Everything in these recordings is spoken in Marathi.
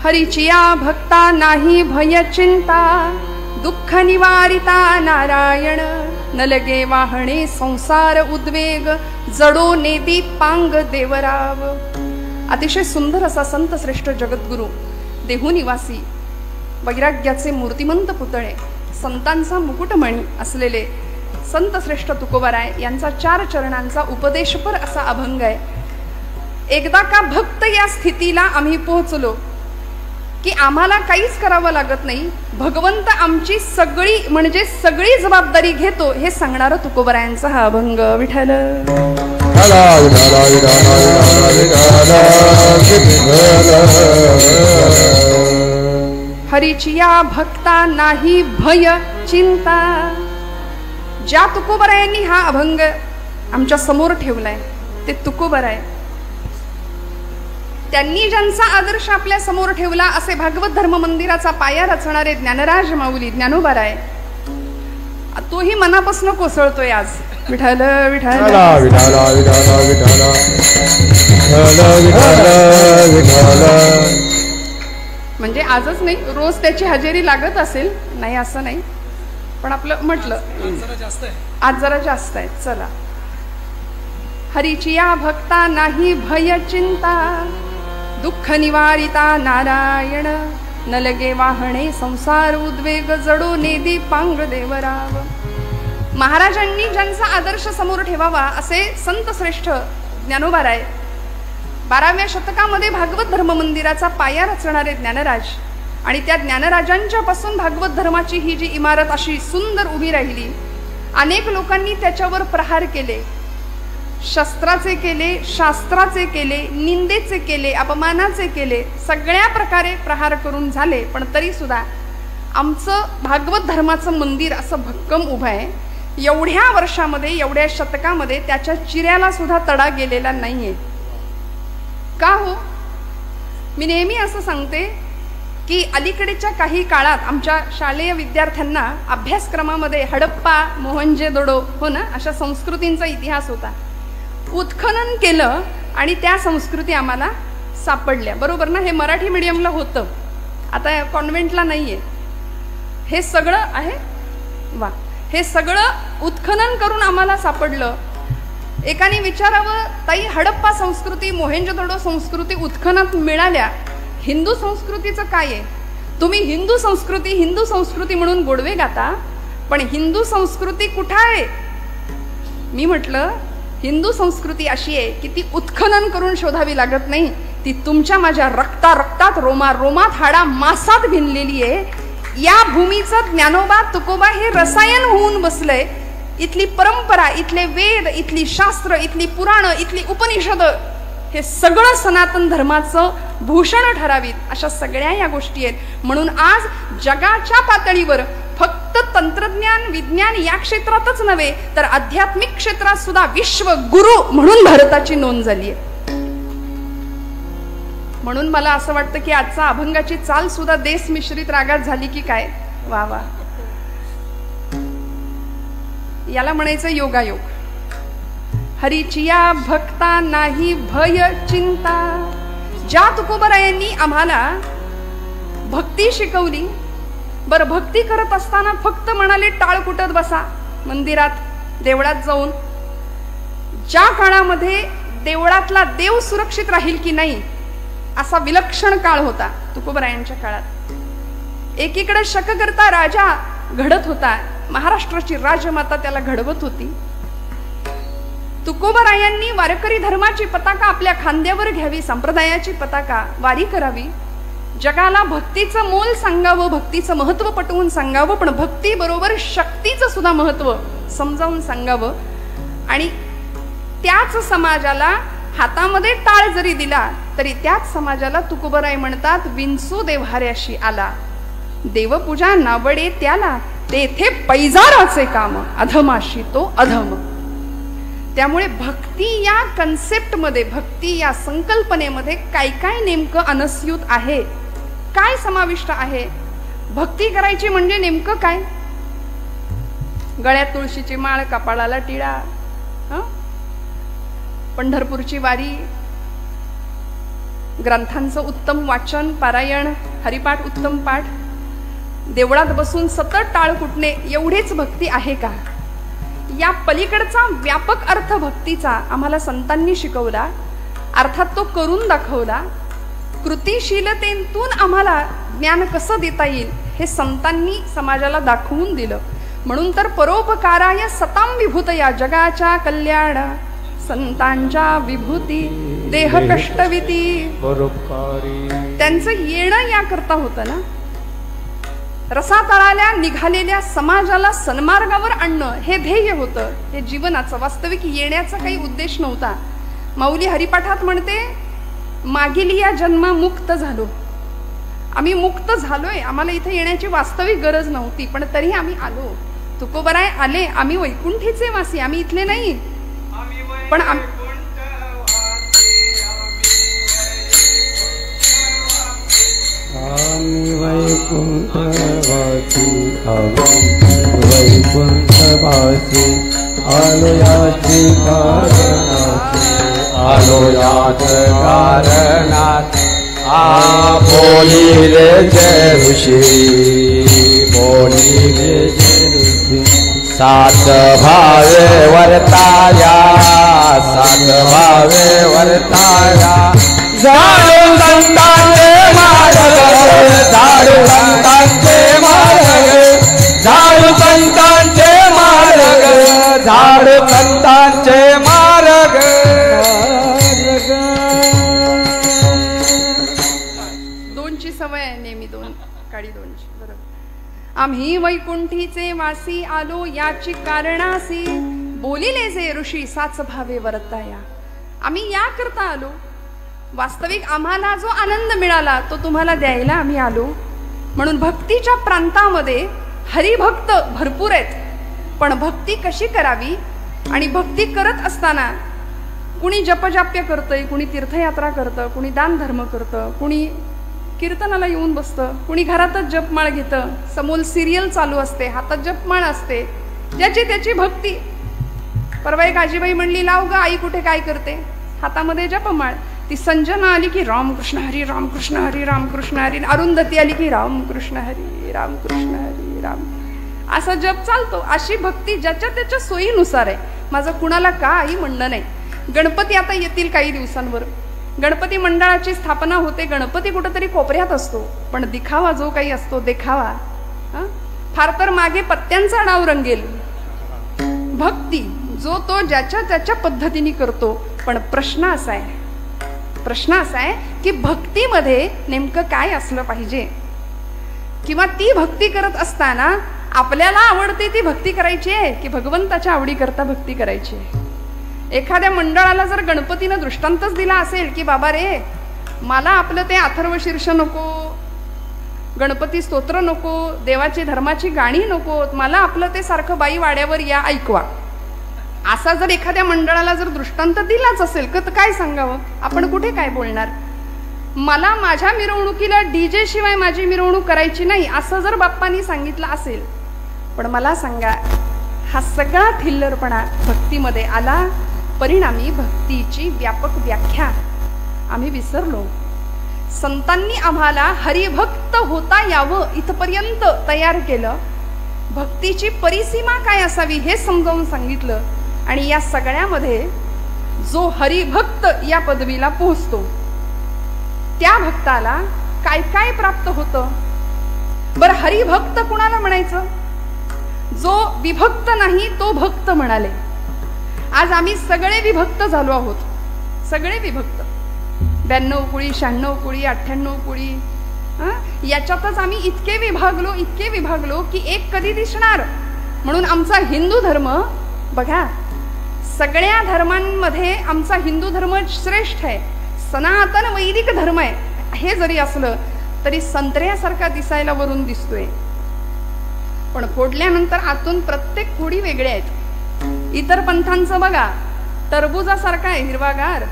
हरीचिया भक्ता नाही भय चिंता, दुःख निवारिता नारायण, न लगे वाहणे संसार उद्वेग, जडो नेदी पांग देवराव. अतिशय सुंदर असा संत श्रेष्ठ जगद्गुरु देहू निवासी वैराग्याचे मूर्तिमंत पुतळे, संतांचा मुकुटमणी असलेले संत श्रेष्ठ तुकोबाराय यांचा 4 चरणांचा उपदेशपर असा अभंग आहे. एकदा का भक्त या स्थितीला आम्ही पोहोचलो की आम्हाला काहीच करावं लागत नाही, भगवंत आमची सगळी म्हणजे सगळी जबाबदारी घेतो, हे सांगणारा तुकोबारायांचा हा अभंग. विठ्ठल हरीचिया भक्ता नाही भय चिंता. ज्या तुकोबारायांनी हा अभंग आमच्या समोर ठेवलाय ते तुकोबाराय. त्यांनी ज्यांचा आदर्श आपल्या समोर ठेवला असे भागवत धर्म मंदिराचा पाया रचणारे ज्ञानराज माऊली ज्ञानोबाराय, तोही मनापासून कोसळतोय आज. विठ्ठल विठ्ठल म्हणजे आजच नाही, रोज त्याची हजेरी लागत असेल, नाही असं नाही, पण आपलं म्हटलं आज जरा जास्त आहे. चला. हरीचिया भक्ता नाही भय चिंता, दुःख निवारिता नारायण, न लगे वाहणे संसार उद्वेग, जडो नेदी पांग देवराव. महाराजांनी ज्यांचा आदर्श समोर ठेवावा असे संत श्रेष्ठ ज्ञानोबाराय 12व्या शतकामध्ये भागवत धर्म मंदिराचा पाया रचणारे ज्ञानराज, आणि त्या ज्ञानराजांच्या पासून भागवत धर्माची ही जी इमारत अशी सुंदर उभी राहिली. अनेक लोकांनी त्याच्यावर प्रहार केले, शस्त्राचे केले, शास्त्राचे केले, निंदेचे केले, अपमानाचे केले, सगळ्या प्रकारे प्रहार करून झाले, पण तरी सुद्धा आमचं भागवत धर्माचं मंदिर असं भक्कम उभं आहे. एवढ्या वर्षामध्ये, एवढ्या शतकामध्ये त्याच्या चिऱ्याला सुद्धा तडा गेलेला नाहीये. का हो? मी नेहमी असं सांगते की अलीकडेच्या काही काळात आमच्या शालेय विद्यार्थ्यांना अभ्यासक्रमामध्ये हडप्पा, मोहनजोदडो, हो ना, अशा संस्कृतींचा इतिहास होता. उत्खनन केलं आणि त्या संस्कृती आम्हाला सापडल्या. बरोबर ना? हे मराठी मीडियमला होतं, आता कॉन्व्हेंटला नाहीये. हे सगळं आहे वा, हे सगळं उत्खनन करून आम्हाला सापडलं. एकाने विचारावं, ताई हडप्पा संस्कृती, मोहेंजोदडो संस्कृती उत्खनात मिळाल्या, हिंदू संस्कृतीचं काय आहे? तुम्ही हिंदू संस्कृती म्हणून गोडवे गाता, पण हिंदू संस्कृती कुठं आहे? मी म्हटलं, हिंदू संस्कृती अशी आहे की ती उत्खनन करून शोधावी लागत नाही, ती तुमच्या माझ्या रक्तात रोमात हाडा मासात भिनलेली आहे. या भूमीचं ज्ञानोबा तुकोबा हे रसायन होऊन बसलंय. इथली परंपरा, इथले वेद, इथली शास्त्र, इथली पुराण, इथली उपनिषद, हे सगळं सनातन धर्माचं भूषण ठरावीत, अशा सगळ्या या गोष्टी आहेत. म्हणून आज जगाच्या पातळीवर फक्त तंत्रज्ञान, विज्ञान या क्षेत्रातच नव्हे तर आध्यात्मिक क्षेत्रात सुद्धा विश्वगुरु म्हणून भारताची नोंद झाली आहे. म्हणून मला असं वाटतं की आजचा अभंगाची चाल सुद्धा देश मिश्रित रागात झाली की काय. वा वा, याला म्हणायचं योगायोग. हरीचिया भक्ता नाही भय चिंता. ज्या तुकोबारायांनी आम्हाला भक्ती शिकवली, बरं भक्ती करत असताना फक्त म्हणाले टाळ कुटत बसा मंदिरात, देवळात जाऊन. ज्या काळामध्ये देवळातला देव सुरक्षित राहील की नाही असा विलक्षण काळ होता तुकोबारायांच्या काळात. एकीकडे शककर्ता राजा घडत होता, महाराष्ट्राची राजमाता त्याला घडवत होती. तुकोबारायांनी वारकरी धर्माची पताका आपल्या खांद्यावर घ्यावी, संप्रदायाची पताका वारी करावी, जगाला भक्तीचं मोल सांगावं, भक्तीचं महत्व पटवून सांगावं, पण भक्ती बरोबर शक्तीचं सुद्धा महत्व समजावून सांगावं. आणि त्याच समाजाला हातामध्ये टाळ जरी दिला तरी त्याच समाजाला तुकोबाराय म्हणतात, विंचू देव्हाऱ्याशी आला, देवपूजा नावडे त्याला, तेथे पैजाराचे काम, अधमाशी तो अधम. त्यामुळे भक्ती या कन्सेप्ट मध्ये, भक्ती या संकल्पनेमध्ये काय काय नेमकं अनस्यूत आहे, काय समाविष्ट आहे? भक्ती करायची म्हणजे नेमकं काय? गळ्यात तुळशीची माळ, कपाळाला टिळा, पंढरपूरची वारी, ग्रंथांचं उत्तम वाचन पारायण, हरिपाठ उत्तम पाठ, देवळात बसून सतत टाळ कुटणे एवढीच भक्ती आहे का? या पलीकडचा व्यापक अर्थ भक्तीचा आम्हाला संतांनी शिकवला, अर्थात तो करून दाखवला. कृतिशीलतेतून आम्हाला ज्ञान कसं देता येईल हे संतांनी समाजाला दाखवून दिलं. म्हणून तर परोपकाराय सताम विभूतया, जगाच्या कल्याण संतांच्या विभूती देह कष्टविती. त्यांचं येणं या करता होतं ना, रसातळाला निघालेल्या समाजाला सन्मार्गावर आणणं हे ध्येय होतं, हे जीवनाचं. वास्तविक येण्याचा काही उद्देश नव्हता. माऊली हरिपाठात म्हणते, मागील या जन्मा मुक्त झालो. आम्ही मुक्त झालोय, आम्हाला इथे येण्याची वास्तविक गरज नव्हती, पण तरी आम्ही आलो. तुकोबराय आले, आम्ही वैकुंठीचे वासी, आम्ही इथले नाही. पण आम्ही वैकुंठवासी, वैकुंठवासी, आलो याची कारणाची, आलो याच कारणाची. बोलिले जय ऋषी, बोलिले जय ऋषी. सात भावे वर्ताया, सात भावे वर्ताया. झाडू संतांचे मार्ग, झाडू संतांचे मार्ग, झाडू संतांचे मार्ग, झाडू संतांचे मार्ग. दोनची सवय आहे नेहमी, दोन काडी दोनची. बरोबर. आम्ही वैकुंठीचे वासी, आलो याची कारणासी, बोलिले जे ऋषी साच भावे वर्ताया. आम्ही या करता आलो. वास्तविक आम्हाला जो आनंद मिळाला तो तुम्हाला द्यायला आम्ही आलो. म्हणून भक्तीच्या प्रांतामध्ये हरिभक्त भरपूर आहेत, पण भक्ती कशी करावी, आणि भक्ती करत असताना कुणी जपजाप्य करतंय, कुणी तीर्थयात्रा करतं, कुणी दान धर्म करतं, कुणी कीर्तनाला येऊन बसतं, कुणी घरातच जपमाळ घेतं, समोर सिरियल चालू असते, हातात जपमाळ असते, ज्याची त्याची भक्ती. परवा एक आजीबाई म्हणली, लाव ग आई कुठे काय करते, हातामध्ये जपमाळ. ती संजना आली की रामकृष्ण हरी, रामकृष्ण हरी, रामकृष्ण हरी. अरुंधती आली की रामकृष्ण हरी, रामकृष्ण हरी, राम. असा जप चालतो. अशी भक्ती ज्याच्या त्याच्या सोयीनुसार आहे. माझं कुणाला काही म्हणणं नाही. गणपती आता येतील काही दिवसांवर, गणपती मंडळाची स्थापना होते. गणपती कुठेतरी कोपऱ्यात असतो, पण दिखावा जो काही असतो, देखावा फार तर मागे पत्त्यांचा डाव रंगेल. भक्ती जो तो ज्याच्या त्याच्या पद्धतीने करतो. पण प्रश्न असा आहे की भक्तीमध्ये नेमकं काय असलं पाहिजे, किंवा ती भक्ती करत असताना आपल्याला आवडते ती भक्ती करायची आहे की भगवंताच्या आवडी करता भक्ती करायची आहे. एखाद्या मंडळाला जर गणपतीनं दृष्टांतच दिला असेल की बाबा रे, मला आपलं ते अथर्व शीर्ष नको, गणपती स्तोत्र नको, देवाची धर्माची गाणी नको, मला आपलं ते सारखं बाई वाड्यावर या ऐकवा, असा जर एखाद्या मंडळाला जर दृष्टांत दिलाच असेल तर काय सांगावं आपण, कुठे काय बोलणार. मला माझ्या मिरवणुकीला डीजे शिवाय माझी मिरवणूक करायची नाही असं जर बाप्पांनी सांगितलं असेल, पण मला सांगा, हा सगळा थिल्लरपणा भक्तीमध्ये आला. परिणामी भक्तीची व्यापक व्याख्या आम्ही विसरलो. संतांनी आम्हाला हरिभक्त होता यावं इथपर्यंत तयार केलं. भक्तीची परिसीमा काय असावी हे समजावून सांगितलं. आणि या सगळ्यामध्ये जो हरिभक्त या पदवीला पोहोचतो त्या भक्ताला काय काय प्राप्त होतं. बरं, हरिभक्त कुणाला म्हणायचं? जो विभक्त नाही तो भक्त म्हणाले. आज आम्ही सगळे विभक्त झालो आहोत, सगळे विभक्त. 92 कुळी, 96 कुळी, 98 कुळी, याच्यातच आम्ही इतके विभागलो की एक कधी दिसणार. म्हणून आमचा हिंदू धर्म बघा, सगळ्या धर्मांमध्ये आमचा हिंदू धर्म श्रेष्ठ आहे, सनातन वैदिक धर्म आहे. हे जरी असलं तरी संत्र्यासारखा दिसायला वरून दिसतोय, पण फोडल्यानंतर आतून प्रत्येक कुडी वेगळ्या आहेत. इतर पंथांचं बघा, टरबुजासारखा आहे हिरवागार,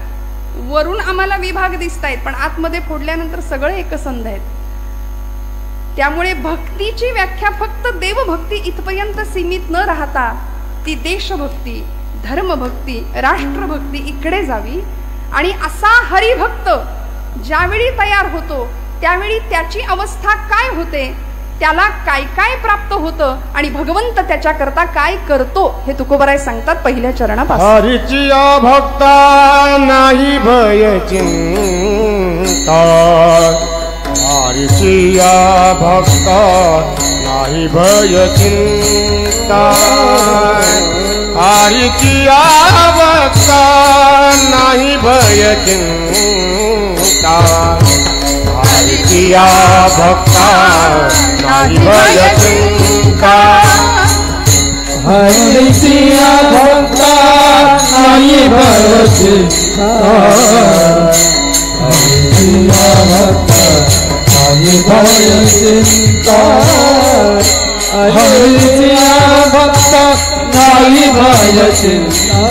वरून आम्हाला विभाग दिसतायत, पण आतमध्ये फोडल्यानंतर सगळे एकसंध आहेत. त्यामुळे भक्तीची व्याख्या फक्त देवभक्ती इथपर्यंत सीमित न राहता ती देशभक्ती, धर्मभक्ती, राष्ट्रभक्ती इकडे जावी. आणि असा हरिभक्त ज्यावेळी तयार होतो त्यावेळी त्याची अवस्था काय होते, त्याला काय काय प्राप्त होतं आणि भगवंत त्याच्याकरता काय करतो हे तुकोबराय सांगतात पहिल्या चरणापासून. हरीचिया भक्ता नाही भय चिंता, हरीचिया भक्ता नाही भय चिंता, हरीचिया भक्ता नाही भय चिंता, हरीचिया भक्ता नाही भय चिंता, हरीचिया भक्ता नाही भय चिंता, हरीचिया भक्ता नाही भय चिंता,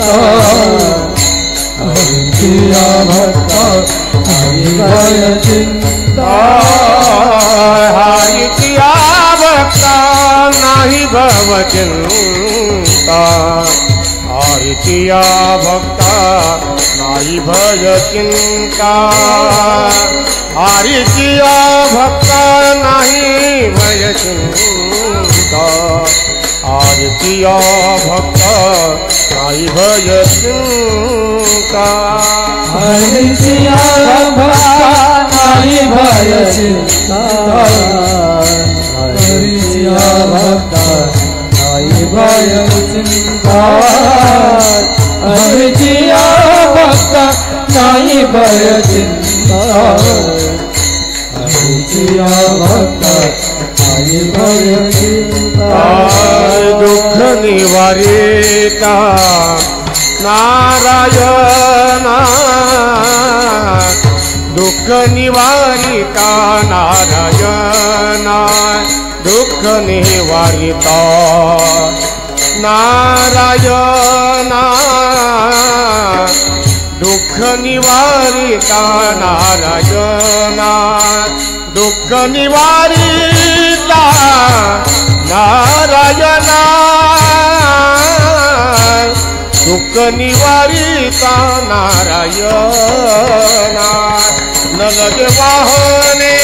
हरीचिया भक्ता नाही भय चिंता, हरीचिया भक्ता नाही भय चिंता, हरीचिया भक्ता नाही भय चिंता, हरीचिया भक्ता नाही भय चिंता, हरीचिया भक्ता नाही भय चिंता, हरीचिया भक्ता नाही भय चिंता, हरीचिया भक्ता नाही भय चिंता, हरीचिया भक्ता नाही भय चिंता, हरीचिया भक्ता नाही भय चिंता, हरीचिया भक्ता नाही भय चिंता, दुःख निवारिता नारायणा, दुःख निवारिता नारायणा, दुःख निवारिता नारायणा, दुःख निवारिता नारायणा, दुःख निवारिता नारायणा, दुःख निवारिता नारायणा, न लगे वाहने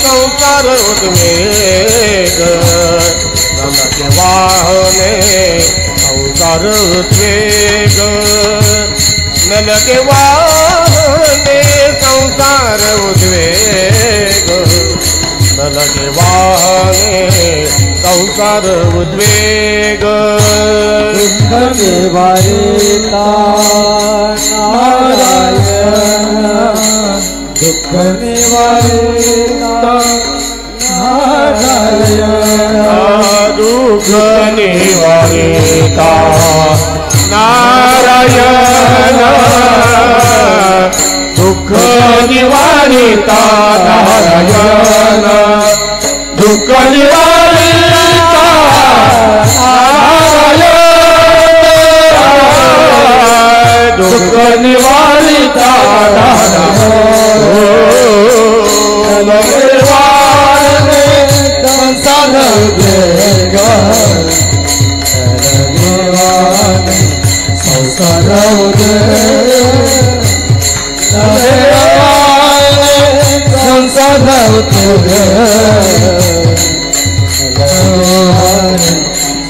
संसार उद्वेग, न लगे वाहने संसार उद्वेग, न लगे वाहने संसार उद्वेग, न लगे वाहने संसार उद्वेग, दुःख निवारिता नारायण, दुःख निवारिता नारायण, दुःख निवारिता नारायण, दुःख निवारिता नारायण, दुःख निवारिता नारायण, दुःख निवारिता नारायण, संसार उद्वेग, संसार उद्वेग, संसार उद्वेग,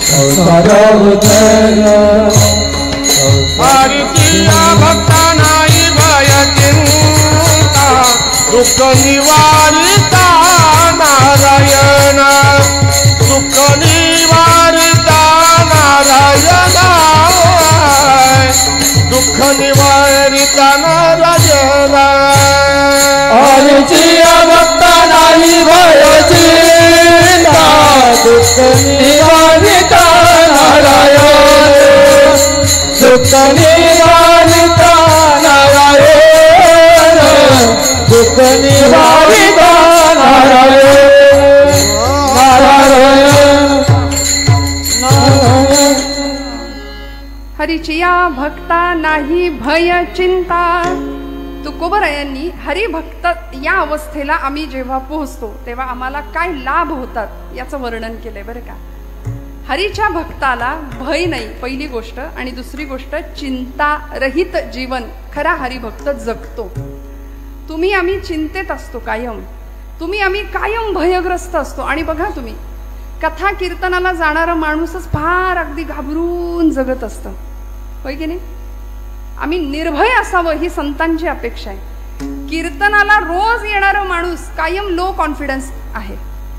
संसार उद्वेग, हरीचिया भक्ता नाही भय चिंता, दुःख निवारिता नारायण, दुःख निवारिता नारायण, दुःख निवारिता नारायण, हरीचिया भक्ता नाही भय चिंता, दुःख निवारिता नारायण, दुःख निवारिता नारायण, दुःख निवारिता नारायण, नारायण, नारायण. हरीचिया भक्ता नाही भय चिंता. तुकोबरायांनी हरिभक्त या अवस्थेला आम्ही जेव्हा पोहोचतो तेव्हा आम्हाला काय लाभ होतात याचं वर्णन केलंय बरं का. हरीच्या भक्ताला भय नाही पहिली गोष्ट, आणि दुसरी गोष्ट चिंता रहित जीवन खरा हरिभक्त जगतो. तुम्ही आम्ही चिंतेत असतो कायम, तुम्ही आम्ही कायम भयग्रस्त असतो. आणि बघा तुम्ही कथा कीर्तनाला जाणारा माणूसच फार अगदी घाबरून जगत असतं, होय की नाही? आम्ही निर्भय असावं ही संतांची अपेक्षा आहे. कीर्तनाला रोज येणारा माणूस कायम लो कॉन्फिडन्स आहे,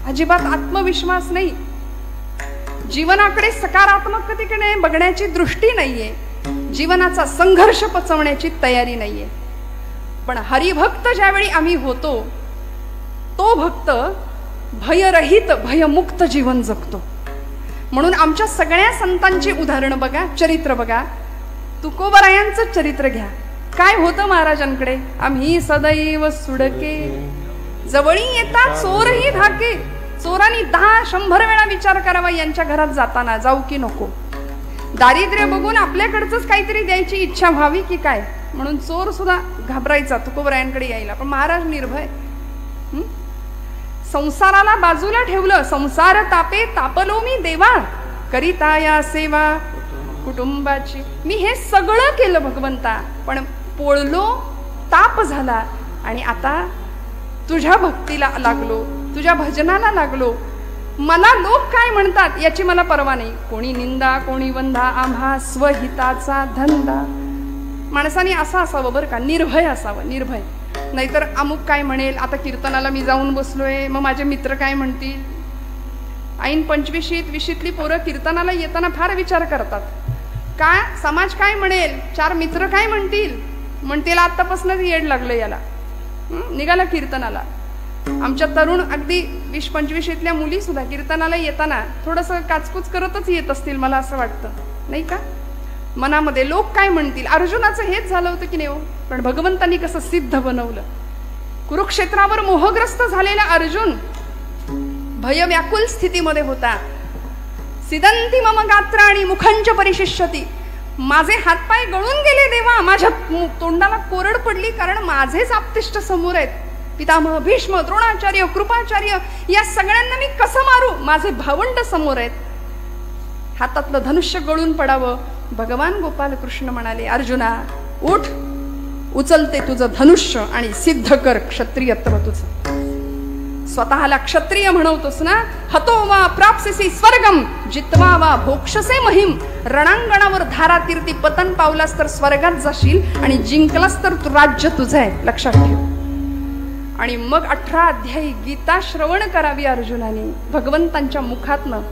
अजिबात आत्मविश्वास नाही, जीवनाकडे सकारात्मकतेने बघण्याची दृष्टी नाहीये, जीवनाचा संघर्ष पचवण्याची तयारी नाहीये. पण हरिभक्त ज्यावेळी आम्ही होतो तो भक्त भयरहित भयमुक्त जीवन जगतो. म्हणून आमच्या सगळ्या संतांची उदाहरणं बघा, चरित्र बघा. तुकोबरायांचं चरित्र घ्या. काय होतं महाराजांकडे? आम्ही सदैव सुडके, जवळी येता चोरही धाके. चोरांनी 10-100 वेळा विचार करावा यांच्या घरात जाताना जाऊ की नको. दारिद्र्य बघून आपल्याकडचंच काहीतरी द्यायची इच्छा व्हावी की काय, म्हणून चोर सुद्धा घाबरायचा तुकोबरायांकडे यायला. पण महाराज निर्भय. संसाराला बाजूला ठेवलं. संसार तापे तापलो मी देवा, करिता या सेवा कुटुंबाची. मी हे सगळं केलं भगवंता, पण पोळलो, ताप झाला, आणि आता तुझ्या भक्तीला लागलो, तुझ्या भजनाला लागलो. मला लोक काय म्हणतात याची मला पर्वा नाही. कोणी निंदा कोणी वंदा, आम्हा स्वहिताचा धंदा. माणसाने असं असावं बरं का, निर्भय असावं, निर्भय. नाहीतर अमुक काय म्हणेल, आता कीर्तनाला मी जाऊन बसलोय, मग माझे मित्र काय म्हणतील. ऐन 25वीत 20वीतली पोरं कीर्तनाला येताना फार विचार करतात. काय समाज काय म्हणेल, 4 मित्र काय म्हणतील आतापासूनच येड लागलं याला, निघाला कीर्तनाला. आमच्या तरुण अगदी 20-25वीतल्या मुली सुद्धा कीर्तनाला येताना थोडंसं काचकूच करतच येत असतील, मला असं वाटतं, नाही का? मनामध्ये लोक काय म्हणतील. अर्जुनाचं हेच झालं होतं की नाही हो? पण भगवंतांनी कसं सिद्ध बनवलं. कुरुक्षेत्रावर मोहग्रस्त झालेला अर्जुन भयव्याकुल स्थितीमध्ये होता. सिदंती मम गात्राणी मुखंच परिशिष्यती. माझे हातपाय गळून गेले देवा, माझ्या तोंडाला कोरड पडली, कारण माझेच आप्तिष्ट समोर आहेत. पितामह भीष्म, द्रोणाचार्य, कृपाचार्य, या सगळ्यांना मी कसं मारू, माझे भावंड समोर आहेत. हातातलं धनुष्य गळून पडावं. भगवान गोपाल कृष्ण म्हणाले, अर्जुना उठ, उचलते तुझं धनुष्य आणि सिद्ध कर क्षत्रियत्व तुझं. स्वतःला क्षत्रिय म्हणवतोस ना. हतो वा प्राप्स्यसि स्वर्गम, जित्वा वा भोक्षसे महिम. रणांगणावर धारातीर्थी पतन पावलास तर स्वर्गात जाशील, आणि जिंकलास तर राज्य तुझं आहे, लक्षात ठेव. आणि मग 18 अध्यायी गीता श्रवण करावी अर्जुनाने भगवंतांच्या मुखातनं.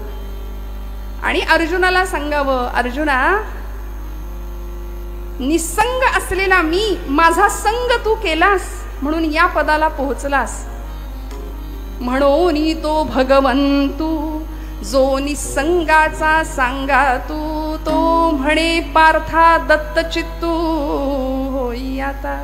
आणि अर्जुनाला सांगावं, अर्जुना निसंग असलेला मी, माझा संग तू केलास म्हणून या पदाला पोहोचलास. म्हणून तो भगवंतू जो निसंगाचा सांगा तू, तो म्हणे पार्था दत्त चित्तू होई आता.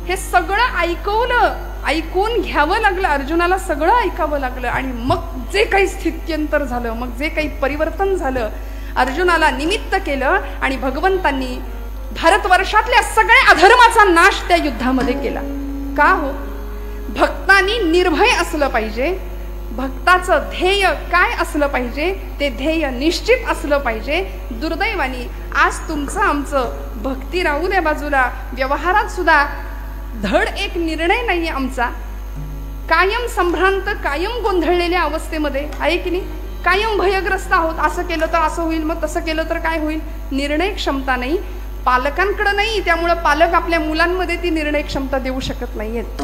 हे सगळं ऐकवलं, ऐकून घ्यावं लागलं अर्जुनाला, सगळं ऐकावं लागलं. आणि मग जे काही स्थित्यंतर झालं, मग जे काही परिवर्तन झालं, अर्जुनाला निमित्त केलं. आणि भगवंतांनी भारतवर्षातल्या सगळ्या अधर्माचा नाश त्या युद्धामध्ये केला. का हो? भक्तांनी निर्भय असलं पाहिजे. भक्ताचं ध्येय काय असलं पाहिजे, ते ध्येय निश्चित असलं पाहिजे. दुर्दैवानी आज तुमचं आमचं भक्ती राहू द्या बाजूला, व्यवहारात सुद्धा धड एक निर्णय नाहीये आमचा. कायम संभ्रांत, कायम गोंधळलेल्या अवस्थेमध्ये आहे की नाही. कायम भयग्रस्त आहोत. असं केलं तर असं होईल, मग तसं केलं तर काय होईल. निर्णय क्षमता नाही, पालकांकडे नाही. त्यामुळं पालक आपल्या मुलांमध्ये ती निर्णय क्षमता देऊ शकत नाहीयेत.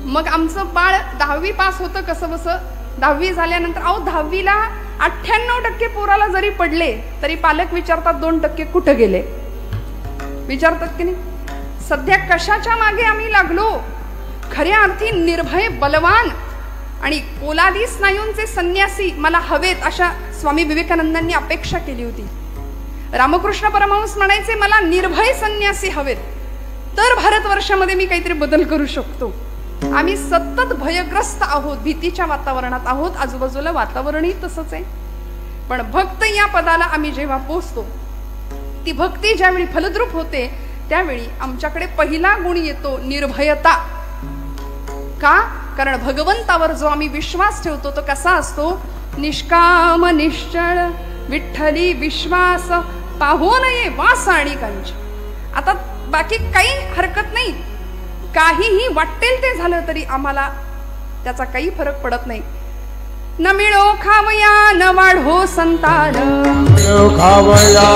मग आमचं बाळ 10वी पास होतं कसं बसं. 10वी झाल्यानंतर, अहो 10वीला 98% पोराला जरी पडले तरी पालक विचारतात 2% कुठं गेले, विचारतात की नाही. सध्या कशाच्या मागे आम्ही लागलो. खऱ्या अर्थी निर्भय, बलवान आणि पोलादी स्नायूंचे संन्यासी मला हवेत, अशा स्वामी विवेकानंदांनी अपेक्षा केली होती. रामकृष्ण परमहंस म्हणायचे, मला निर्भय संन्यासी हवेत, तर भारतवर्षामध्ये मी काहीतरी बदल करू शकतो. आम्ही सतत भयग्रस्त आहोत, भीतीच्या वातावरणात आहोत. आजूबाजूला वातावरणही तसंच आहे. पण भक्त या पदाला आम्ही जेव्हा पोचतो, ती भक्ती ज्यावेळी फलद्रूप होते, त्यावेळी आमच्याकडे पहिला गुण येतो निर्भयता. का? कारण भगवंतावर जो आम्ही विश्वास ठेवतो तो कसा असतो. निष्काम निश्चळ विठ्ठली विश्वास पाहो नये वास आणि कांच. आता बाकी काही हरकत नाही, काहीही वाटेल ते झालं तरी आम्हाला त्याचा काही फरक पडत नाही. न मिळो खावया न वाढो संतान, न मिळो खावया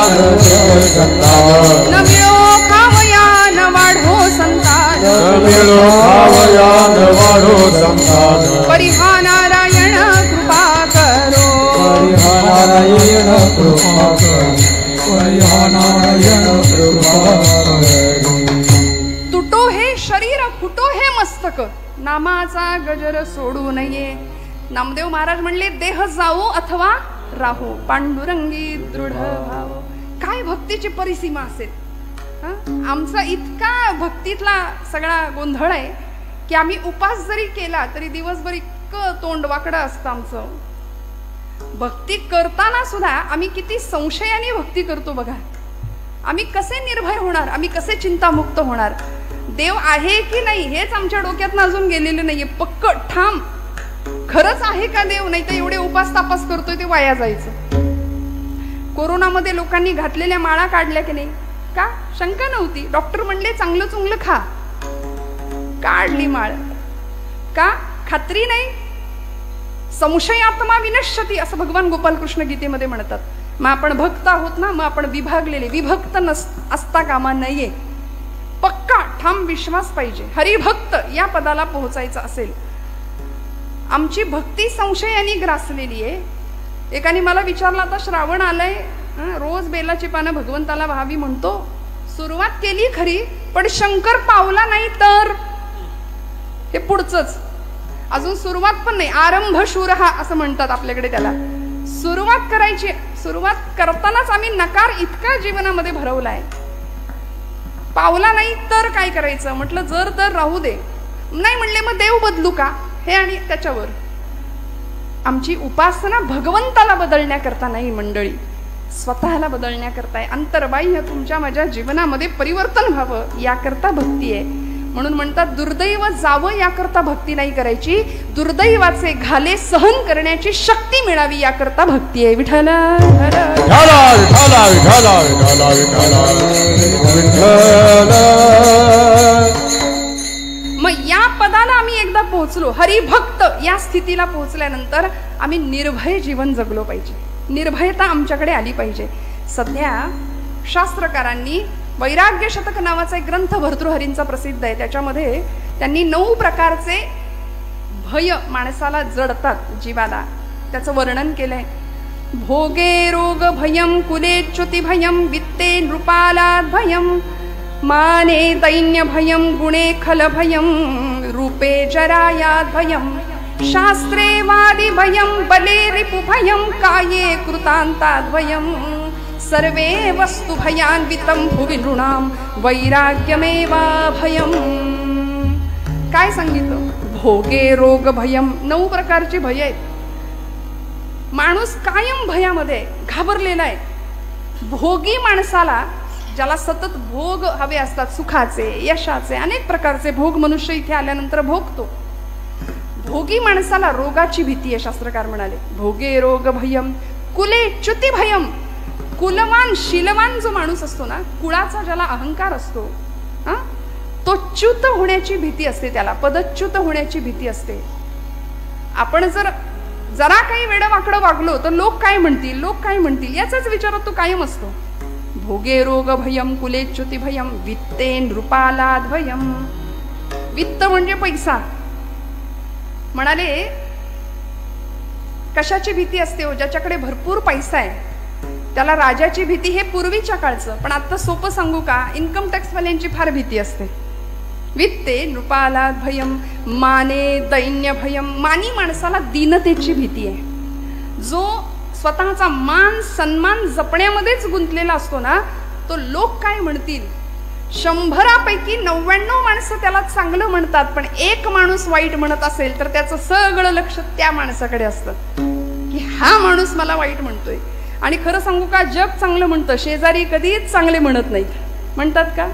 न वाढो संतान, परिहा नारायण कृपा करो, तुटो हे शरीर फुटो हे मस्तक, नामाचा गजर सोडू नये. नामदेव महाराज म्हणले देह जावो अथवा राहो, पांडुरंगी दृढ भाव. काय भक्तीची परिसीमा असेल. आमचा इतका भक्तीतला सगळा गोंधळ आहे की आम्ही उपास जरी केला तरी दिवसभर इतकं तोंड वाकडं असतं आमचं. भक्ती करताना सुद्धा आम्ही किती संशयाने भक्ती करतो बघा. आम्ही कसे निर्भय होणार, आम्ही कसे चिंतामुक्त होणार. देव आहे की नाही हेच आमच्या डोक्यातनं अजून गेलेलं नाहीये. पक्क ठाम खरंच आहे का देव, नाही तर एवढे उपास तापास करतोय ते वाया जायचं. कोरोनामध्ये लोकांनी घातलेल्या माळा काढल्या की नाही, का शंका नव्हती. डॉक्टर म्हणले चांगलं चुंगलं खा, काढली माळ. का खात्री नाही. संशयात्मा विनश्यती असं भगवान गोपालकृष्ण गीतेमध्ये म्हणतात. मग आपण भक्त आहोत ना, मग आपण विभागलेले विभक्त असता कामा नये. पक्का ठाम विश्वास पाहिजे. हरिभक्त या पदाला पोहोचायचं असेल. आमची भक्ती संशयाने ग्रासलेली आहे. एकाने मला विचारलं आता श्रावण आलंय, रोज बेलाची पानं भगवंताला व्हावी म्हणतो. सुरुवात केली खरी, पण शंकर पावला नाही तर हे पुढचंच. अजून सुरुवात पण नाही. आरंभ शूरहा असं म्हणतात आपल्याकडे त्याला. सुरुवात करायची. सुरुवात करतानाच आम्ही नकार इतका जीवनामध्ये भरवलाय. पावला नाही तर काय करायचं म्हटलं, जर तर राहू दे. नाही म्हणले मग देव बदलू का, हे आणि त्याच्यावर. आमची उपासना भगवंताला बदलण्याकरता नाही मंडळी, स्वतःला बदलण्याकरता. अंतर्बाह्य तुमच्या माझ्या जीवनामध्ये परिवर्तन व्हावं याकरता भक्ती आहे. म्हणून म्हणतात दुर्दैव जावं याकरता भक्ती नाही करायची, दुर्दैवाचे घाले सहन करण्याची शक्ती मिळावी याकरता भक्ती आहे. विठ्ठल मग या पदाला आम्ही एकदा पोहोचलो, हरिभक्त या स्थितीला पोहोचल्यानंतर आम्ही निर्भय जीवन जगलो पाहिजे. निर्भयता आमच्याकडे आली पाहिजे. सध्या शास्त्रकारांनी वैराग्य शतक नावाचा एक ग्रंथ भर्तृहरींचा प्रसिद्ध आहे. त्याच्यामध्ये त्यांनी 9 प्रकारचे भय माणसाला जडतात जीवाला, त्याचं वर्णन केलंय. भोगे रोग भयम, कुलेच्युती भयम, वित्ते नृपालाद भयम, माने दैन्य भयम, गुणे खल भयम, रूपे जरायाद भयम, शास्त्रे वादी भयम, बले रिपु भयम, काये कृतांताद भयम, सर्वे वस्तु भयान्वितम भुवि नृणाम वैराग्यमेवा भयम. काय सांगितलं? भोगे रोग भयम. 9 प्रकारची भय आहेत. माणूस कायम भयामध्ये घाबरलेला आहे. भोगी माणसाला, ज्याला सतत भोग हवे असतात, सुखाचे यशाचे अनेक प्रकारचे भोग मनुष्य इथे आल्यानंतर भोगतो. भोगी माणसाला रोगाची भीती आहे. शास्त्रकार म्हणाले भोगे रोग भयम, कुले च्युती भयम. कुलवान शीलवान जो माणूस असतो ना, कुळाचा ज्याला अहंकार असतो, तो च्युत होण्याची भीती असते, त्याला पदच्युत होण्याची भीती असते. आपण जरा काही वेडवाकडं वागलो तर लोक काय म्हणतील, लोक काय म्हणतील याचाच विचारात तो कायम असतो. भोगे रोग भयम, कुलेच्युती भयम, वित्ते नृपालाद भयम. वित्त म्हणजे पैसा. म्हणाले कशाची भीती असते हो? ज्याच्याकडे भरपूर पैसा आहे त्याला राजाची भीती. हे पूर्वीच्या काळचं, पण आता सोपं सांगू का, इन्कम टॅक्स वाल्यांची फार भीती असते. वित्ते नृपालाद भयम, माने दैन्य भयम. मानी माणसाला दीनतेची भीती आहे. जो स्वतःचा मान सन्मान जपण्यामध्येच गुंतलेला असतो ना, तो लोक काय म्हणतील. 100पैकी 99 माणसं त्याला चांगलं म्हणतात, पण एक माणूस वाईट म्हणत असेल तर त्याचं सगळं लक्ष त्या माणसाकडे असतं की हा माणूस मला वाईट म्हणतोय. आणि खरं सांगू का, जग चांगलं म्हणतं, शेजारी कधीच चांगले म्हणत नाहीत. म्हणतात का?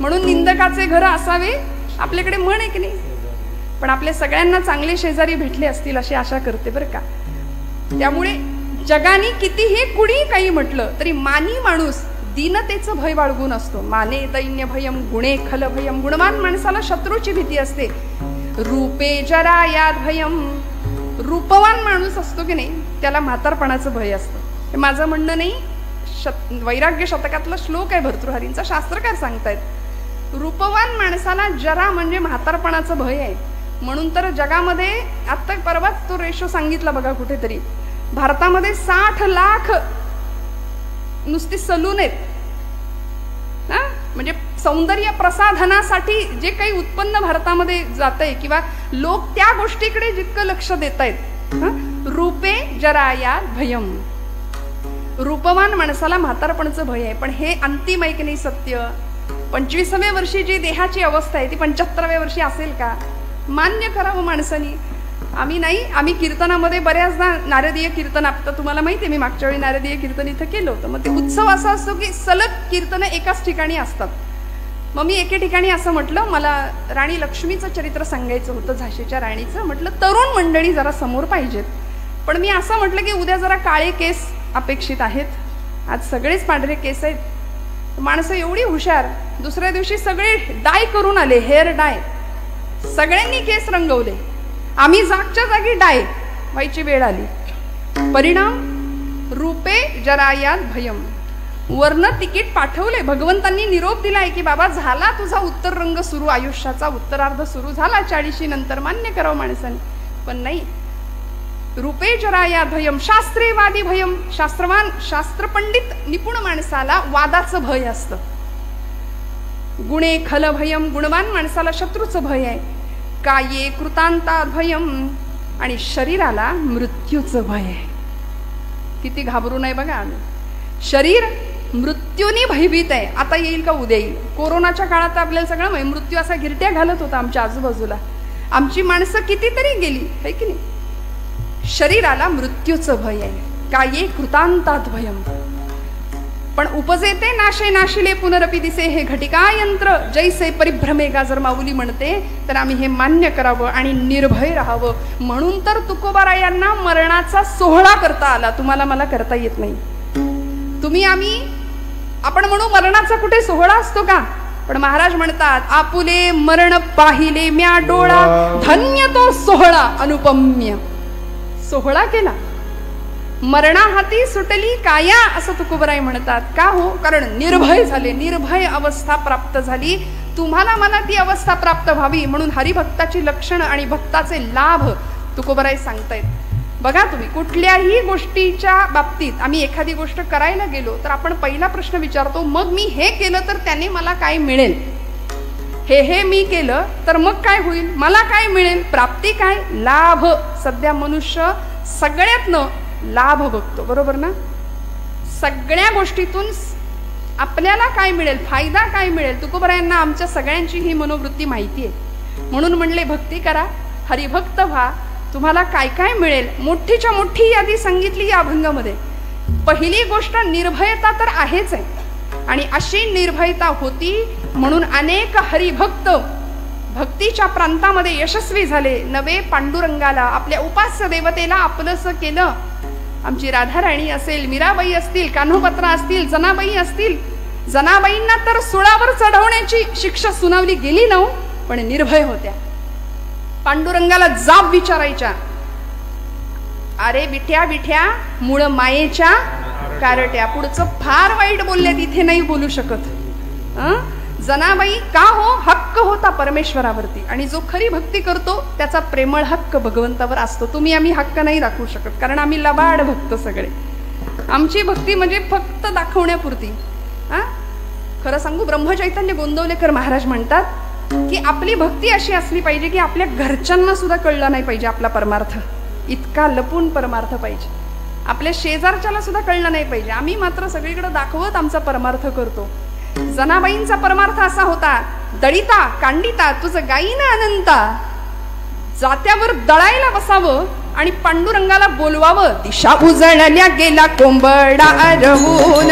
म्हणून निंदकाचे घर असावे आपल्याकडे म्हण आहे की नाही. पण आपल्या सगळ्यांना चांगले शेजारी भेटले असतील अशी आशा करते बरं का. त्यामुळे जगाने कितीही कुणी काही म्हटलं तरी मानी माणूस दीनतेचं भय बाळगून असतो. माने दैन्य भयम गुणे खल भयम. गुणवान माणसाला शत्रूची भीती असते. रूपे जरा याद भयम. रूपवान माणूस असतो की नाही त्याला म्हातारपणाचं भय असतं. हे माझं म्हणणं नाही, वैराग्य शतकातला श्लोक आहे भर्तृहरींचा, शास्त्रकार सांगतायत. रूपवान माणसाला जरा म्हणजे म्हातारपणाचं भय आहे. म्हणून तर जगामध्ये आता परवाच तो रेशो सांगितला बघा कुठेतरी, भारतामध्ये 60 लाख नुसती सलून आहेत. म्हणजे सौंदर्य प्रसाधनासाठी जे काही उत्पन्न भारतामध्ये जात आहे किंवा लोक त्या गोष्टीकडे जितकं लक्ष देत आहेत. रूपे जराया भयम. रूपवान माणसाला म्हातारपणाचं भय आहे. पण हे अंतिम आहे की नाही सत्य. 25व्या वर्षी जी देहाची अवस्था आहे ती 75व्या वर्षी असेल का? मान्य करावं माणसानी. आम्ही कीर्तनामध्ये बऱ्याचदा नारदीय कीर्तन, आता तुम्हाला माहिती आहे मी मागच्या वेळी नारदीय कीर्तन इथं केलं होतं. मग ते उत्सव असा असतो की सलग कीर्तन एकाच ठिकाणी असतात. मग मी एके ठिकाणी असं म्हटलं, मला राणी लक्ष्मीचं चरित्र सांगायचं होतं, झाशीच्या राणीचं. म्हटलं तरुण मंडळी जरा समोर पाहिजेत. पण मी असं म्हटलं की उद्या जरा काळे केस अपेक्षित आहेत. आज सगळेच पांढरे केस आहेत. माणसं एवढी हुशार, दुसऱ्या दिवशी सगळे डाय करून आले, हेअर डाय. सगळ्यांनी केस रंगवले. आम्ही जागच्या जागी डाय व्हायची वेळ आली. परिणाम रूपे जरायात भयम. वर्ण तिकीट पाठवले, भगवंतांनी निरोप दिलाय की बाबा झाला तुझा उत्तर रंग सुरू, आयुष्याचा उत्तरार्ध सुरू झाला 40 नंतर. मान्य करावं माणसाने. पण नाही, रूपे जराया भयम. शास्त्रेवादी भयम. शास्त्रवान शास्त्रपंडित निपुण माणसाला वादाचं भय असतं. गुणे खल भयम. गुणवान माणसाला शत्रूचं भय आहे. काये कृतांतात भयम. आणि शरीराला मृत्यूचं भय आहे. किती घाबरू नये बघा. शरीर मृत्यूने भयभीत आहे. आता येईल का उद्या येईल. कोरोनाच्या काळात आपल्याला सगळं मृत्यू असा गिरट्या घालत होता आमच्या आजूबाजूला. आमची माणसं कितीतरी गेली है की नाही. शरीराला मृत्यूचं भय आहे. काये कृतांतात भयम. पण उपजेते नाशे नाशिले पुनरपी दिसे. हे घटिका यंत्र जैसे परिभ्रमे गाजर माऊली म्हणते. तर आम्ही हे मान्य करावं आणि निर्भय राहावं. म्हणून तर तुकोबारायांना मरणाचा सोहळा करता आला. तुम्हाला मला करता येत नाही. आपण म्हणू मरणाचा कुठे सोहळा असतो का. पण महाराज म्हणतात आपुले मरण पाहिले म्या डोळा. धन्य तो सोहळा अनुपम्य. सोहळा केला. मरणा हाती सुटली काया असं तुकोबराय म्हणतात. का हो, कारण निर्भय झाले. निर्भय अवस्था प्राप्त झाली. तुम्हाला मला ती अवस्था प्राप्त व्हावी म्हणून हरिभक्ताची लक्षणं आणि भक्ताचे लाभ तुकोबराय सांगतायत. बघा तुम्ही कुठल्याही गोष्टीच्या बाबतीत आम्ही एखादी गोष्ट करायला गेलो तर आपण पहिला प्रश्न विचारतो, मग मी हे केलं तर त्याने मला काय मिळेल. हे मी केलं तर मग काय होईल, मला काय मिळेल, प्राप्ती काय, लाभ. सध्या मनुष्य सगळ्यातनं लाभ बघतो, बरोबर ना. सगळ्या गोष्टीतून आपल्याला काय मिळेल, फायदा काय मिळेल. तुकोबरायांना आमच्या सगळ्यांची ही मनोवृत्ती माहिती आहे. म्हणून म्हणले भक्ती करा, हरिभक्त व्हा, तुम्हाला काय काय मिळेल. मोठीच्या मोठी यादी सांगितली या अभंगामध्ये. पहिली गोष्ट निर्भयता तर आहेच आहे. आणि अशी निर्भयता होती म्हणून अनेक हरिभक्त भक्तीच्या प्रांतामध्ये यशस्वी झाले. नवे पांडुरंगाला, आपल्या उपास्य देवतेला आपलंसं केलं. आमची राधाराणी असेल, मीराबाई असतील, कान्होपत्रा असतील, जनाबाई असतील. जनाबाईंना तर सुळावर चढवण्याची शिक्षा सुनावली गेली नव्ह, पण निर्भय होत्या. पांडुरंगाला जाब विचारायच्या, अरे विठ्या विठ्या मूळ मायेच्या कारट्या. पुढचं फार वाईट बोलले, तिथे नाही बोलू शकत. जनाबाई का हो, हक्क होता परमेश्वरावरती. आणि जो खरी भक्ती करतो त्याचा प्रेमळ हक्क भगवंतावर असतो. तुम्ही आम्ही हक्क नाही दाखवू शकत, कारण आम्ही लबाड भक्त सगळे. आमची भक्ती म्हणजे फक्त दाखवण्यापुरती. खरं सांगू, ब्रह्मचैतन्य गोंदवलेकर महाराज म्हणतात की आपली भक्ती अशी असली पाहिजे की आपल्या घरच्यांना सुद्धा कळलं नाही पाहिजे आपला परमार्थ. इतका लपून परमार्थ पाहिजे. आपल्या शेजारच्याला सुद्धा कळलं नाही पाहिजे. आम्ही मात्र सगळीकडे दाखवत आमचा परमार्थ करतो. जनाबाईंचा परमार्थ असा होता, दळिता कांडिता तुझं गाईना अनंता. जात्यावर दळायला बसावं आणि पांडुरंगाला बोलवावं. दिशा उजळल्या गेला कोंबडा रवून,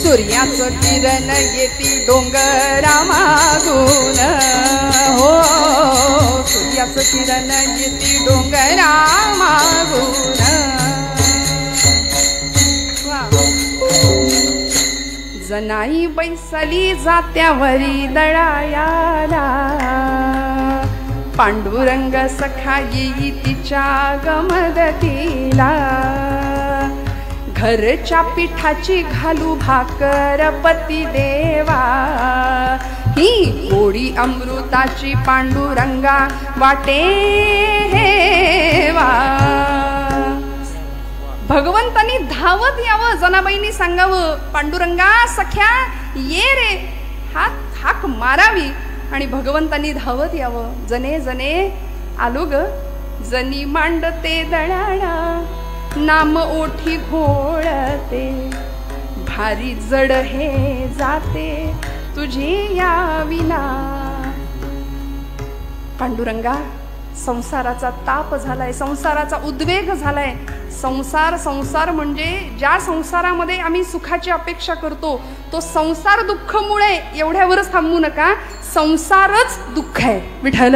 सूर्याचं किरण येती डोंगरा मागून. हो सूर्याचं किरण जिती डोंगरा मागून जनाई बैसली जात्यावरी दळायाला पांडुरंग सखा येई तिच्या गमदतीला घरच्या पिठाची घालू भाकर पती देवा ही गोडी अमृताची पांडुरंगा वाटे हेवा भगवंतानी धावत यावं जनाबाईंनी सांगावं पांडुरंगा सख्या ये रे हाक मारावी आणि भगवंतानी धावत यावं जने जने आलो ग जनी मांडते दळाणा नाम ओठी घोळते भारी जड हे जाते तुझे या विना पांडुरंगा संसाराचा ताप झालाय संसाराचा उद्वेग झालाय संसार म्हणजे ज्या संसारामध्ये आम्ही सुखाची अपेक्षा करतो तो संसार दुःखमुळे एवढ्यावरच थांबू नका संसारच दुःख आहे विठ्ठल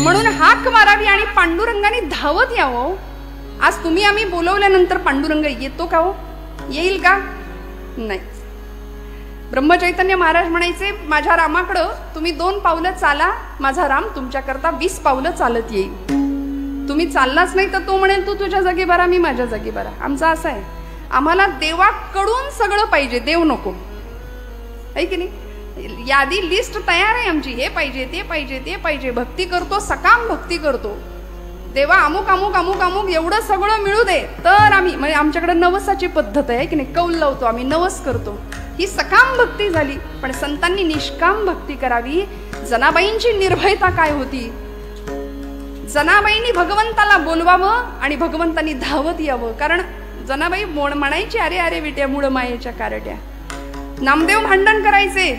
म्हणून हाक मारावी आणि पांडुरंगाने धावत यावं आज तुम्ही आम्ही बोलवल्यानंतर पांडुरंग येतो का हो येईल का नाही ब्रह्मचैतन्य महाराज म्हणायचे माझ्या रामाकडं तुम्ही 2 पावलं चाला माझा राम तुमच्याकरता 20 पावलं चालत येईल तुम्ही चाललाच नाही तर तो म्हणेल तू तुझ्या जागी बरा मी माझ्या जागी बरा आमचा असा आहे आम्हाला देवाकडून सगळं पाहिजे देव नको आहे की नाही यादी लिस्ट तयार आहे आमची हे पाहिजे ते पाहिजे ते पाहिजे भक्ती करतो सकाम भक्ती करतो देवा अमुक अमुक अमुक अमुक एवढं सगळं मिळू दे तर आम्ही म्हणजे आमच्याकडे नवसाची पद्धत आहे की नाही कौल लावतो आम्ही नवस करतो ही सकाम भक्ती झाली पण संतांनी निष्काम भक्ती करावी जनाबाईंची निर्भयता काय होती जनाबाईंनी भगवंताला बोलवावं आणि भगवंतांनी धावत यावं कारण जनाबाई म्हणायची अरे अरे विट्या मूळ मायेच्या कारट्या नामदेव भांडण करायचे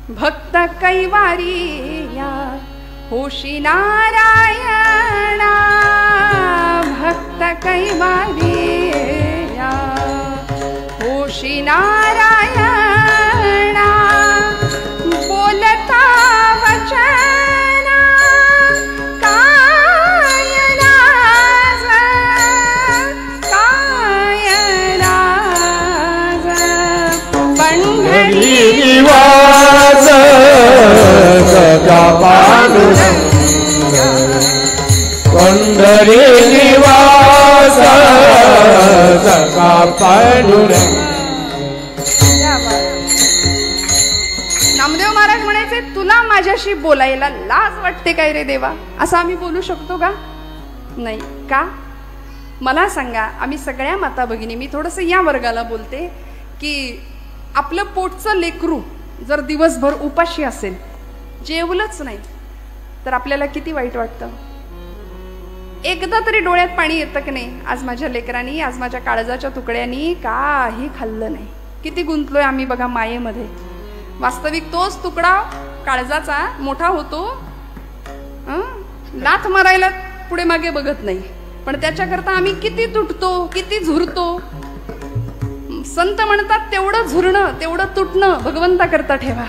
भक्त कैवारी या होशी नारायणा भक्त कैवारी या होशी नारायणा बोलता वचन पंढरी निवास सदा पांडुरंग पंढरी निवास सदा पांडुरंग नामदेव महाराज म्हणायचे तुला माझ्याशी बोलायला लाज वाटते काय रे देवा असं आम्ही बोलू शकतो का नाही का मला सांगा आम्ही सगळ्या माता भगिनी मी थोडंसं या वर्गाला बोलते की आपलं पोटचं लेकरू जर दिवसभर उपाशी असेल जेवलंच नाही तर आपल्याला किती वाईट वाटतं एकदा तरी डोळ्यात पाणी येतं की नाही आज माझ्या लेकरांनी आज माझ्या काळजाच्या तुकड्यांनी काही खाल्लं नाही किती गुंतलोय आम्ही बघा मायेमध्ये वास्तविक तोच तुकडा काळजाचा मोठा होतो लाथ मारायला पुढे मागे बघत नाही पण त्याच्याकरता आम्ही किती तुटतो किती झुरतो संत म्हणतात तेवढं झुरणं तेवढं तुटणं भगवंता करता ठेवा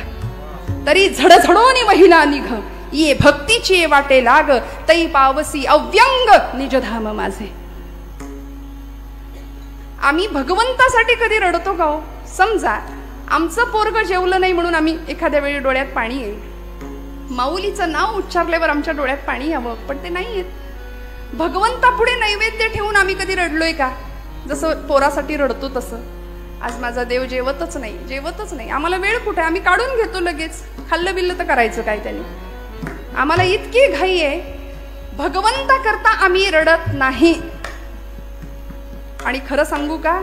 तरी झडझडोनी महिला निघ ये भक्तीची वाटे लाग तई पावसी अव्यंग निजधाम माझे आम्ही भगवंतासाठी कधी रडतो का हो समजा आमचं पोरग जेवलं नाही म्हणून आम्ही एखाद्या वेळी डोळ्यात पाणी येईल माऊलीचं नाव उच्चारल्यावर आमच्या डोळ्यात पाणी यावं पण ते नाही येत भगवंतापुढे नैवेद्य ठेवून आम्ही कधी रडलोय का जसं पोरासाठी रडतो तसं आज माझा देव जेवतच नाही आम्हाला वेळ कुठे आम्ही काढून घेतो लगेच खाल्लं बिल्लं तर करायचं काय त्याने आम्हाला इतकी घाई आहे भगवंता करता आम्ही रडत नाही आणि खरं सांगू का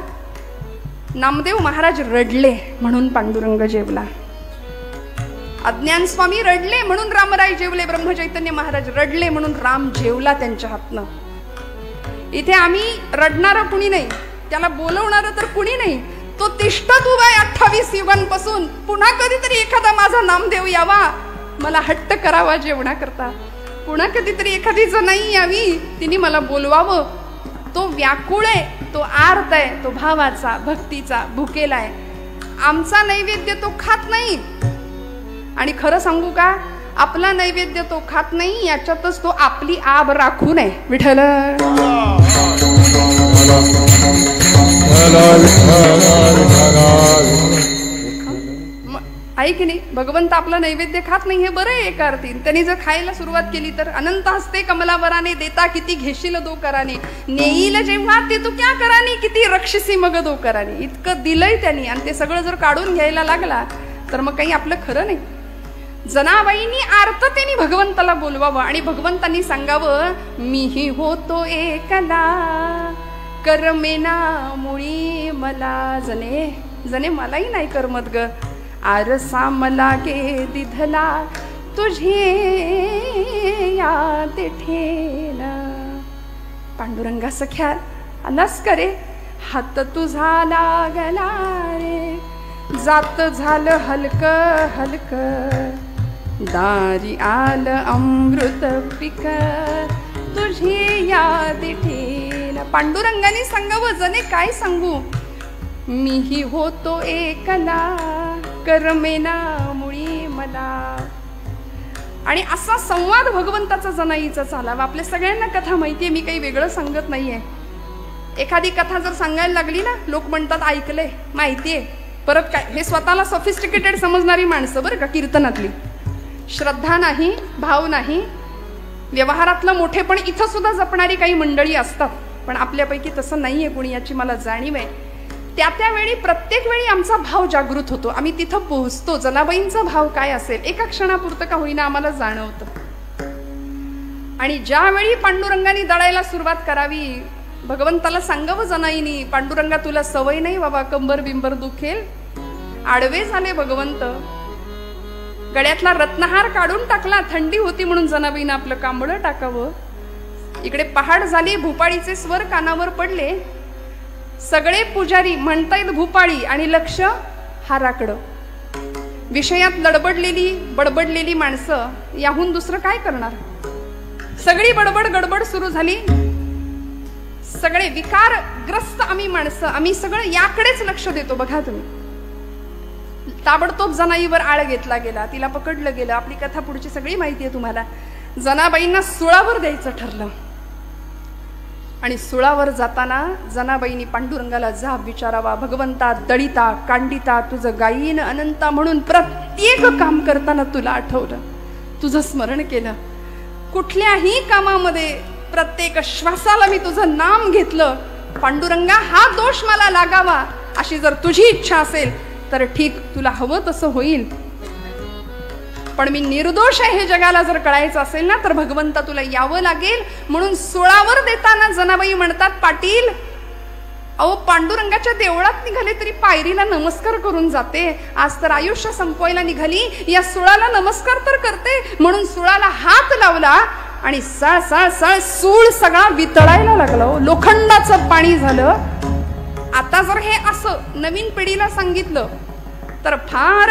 नामदेव महाराज रडले म्हणून पांडुरंग जेवला अज्ञान स्वामी रडले म्हणून रामराय जेवले ब्रह्मचैतन्य महाराज रडले म्हणून राम जेवला त्यांच्या हातनं इथे आम्ही रडणारं कुणी नाही त्याला बोलवणारं तर कुणी नाही तो तिष्ठत उभा आहे 28 युगांपासून पुन्हा कधीतरी एखादा माझा नामदेव यावा मला हट्ट करावा जेवणा करता पुन्हा कधीतरी एखादी जनाई यावी तिने मला बोलवावं तो व्याकुळ आहे, तो आर्त आहे, तो भावाचा भक्तीचा भुकेला आहे. आमचा नैवेद्य तो खात नाही. आणि खरं सांगू का, आपला नैवेद्य तो खात नाही, याच्यातच तो आपली आब राखून आहे. विठ्ठल आहे की नाही. भगवंत आपला नैवेद्य खात नाही हे बरं आहे एका अर्थी. त्यांनी जर खायला सुरुवात केली तर अनंत हस्ते कमलावराने देता किती घेशील दो कराने, नेईल जेव्हा ते तू क्या करानी, किती रक्षसी मग दो करानी. इतकं दिलंय त्यांनी आणि ते सगळं जर काढून घ्यायला लागला तर मग काही आपलं खरं नाही. जनाबाईंनी आर्ततेने भगवंताला बोलवावं आणि भगवंतांनी सांगावं, मीही होतो एकला करमेना मुळी मला. जने जने मलाही नाही करमत ग, आरसा मला गे दिधला तुझे याद ठेला. पांडुरंगा सख्या आलास करे, हात तुझा लागला रे, जात झालं हलक हलक, दारी आल अमृत पिक तुझी याद ठेला. पांडुरंगाने सांगावं, जने काय सांगू, मीही होतो एकला करमेना मुळी मला. आणि असा संवाद भगवंताचा जनाईचा चालावा. आपल्या सगळ्यांना कथा माहितीये, मी काही वेगळं सांगत नाहीये. एखादी कथा जर सांगायला लागली ना, लोक म्हणतात ऐकलंय, माहितीये, परत काय. हे स्वतःला सोफिस्टिकेटेड समजणारी माणसं बरं का कीर्तनातली. श्रद्धा नाही, भाव नाही, व्यवहारातलं मोठेपण इथं सुद्धा जपणारी काही मंडळी असतात. पण आपल्यापैकी तसं नाहीये कोणी, याची मला जाणीव आहे. त्यावेळी प्रत्येक वेळी आमचा भाव जागृत होतो, आम्ही तिथं पोहोचतो. जनाबाईंचा भाव काय असेल एका क्षणापुरतं का होईना आम्हाला जाणवतं. आणि ज्यावेळी पांडुरंगाने दळायला सुरुवात करावी, भगवंताला सांगावं जनाईनी, पांडुरंगा तुला सवय नाही बाबा, कंबर बिंबर दुखेल. आडवे झाले भगवंत, गळ्यातला रत्नहार काढून टाकला, थंडी होती म्हणून जनाबाईनं आपलं कांबळं टाकावं. इकडे पहाड झाली, भूपाळीचे स्वर कानावर पडले. सगळे पुजारी म्हणतायत भूपाळी आणि लक्ष हाराकडं. विषयात बडबडलेली माणसं याहून दुसरं काय करणार. सगळी बडबड गडबड सुरू झाली. सगळे विकारग्रस्त आम्ही माणसं, आम्ही सगळं याकडेच लक्ष देतो. बघा तुम्ही, ताबडतोब जनाईवर आळ घेतला गेला, तिला पकडलं गेलं. आपली कथा पुढची सगळी माहिती आहे तुम्हाला. जनाबाईंना सुळावर द्यायचं ठरलं. आणि सुळावर जाताना जनाबाईंनी पांडुरंगाला जाब विचारावा, भगवंता दळिता कांडिता तुझं गायीन अनंता म्हणून प्रत्येक काम करताना तुला आठवलं, तुझं स्मरण केलं. कुठल्याही कामामध्ये प्रत्येक श्वासाला मी तुझं नाम घेतलं. पांडुरंगा हा दोष मला लागावा अशी जर तुझी इच्छा असेल तर ठीक, तुला हवं तसं होईल. पण मी निर्दोष आहे हे जगाला जर कळायचं असेल ना तर भगवंता तुला यावं लागेल. म्हणून सुळावर देताना जनाबाई म्हणतात, पाटील अहो पांडुरंगाच्या देवळात निघाले तरी पायरीला नमस्कार करून जाते, आज तर आयुष्य संपवायला निघाली, या सुळाला नमस्कार तर करते. म्हणून सुळाला हात लावला आणि सळ सळ सळ सूळ सगळा वितळायला लागला. लोखंडाचं पाणी झालं. आता जर हे असं नवीन पिढीला सांगितलं तर फार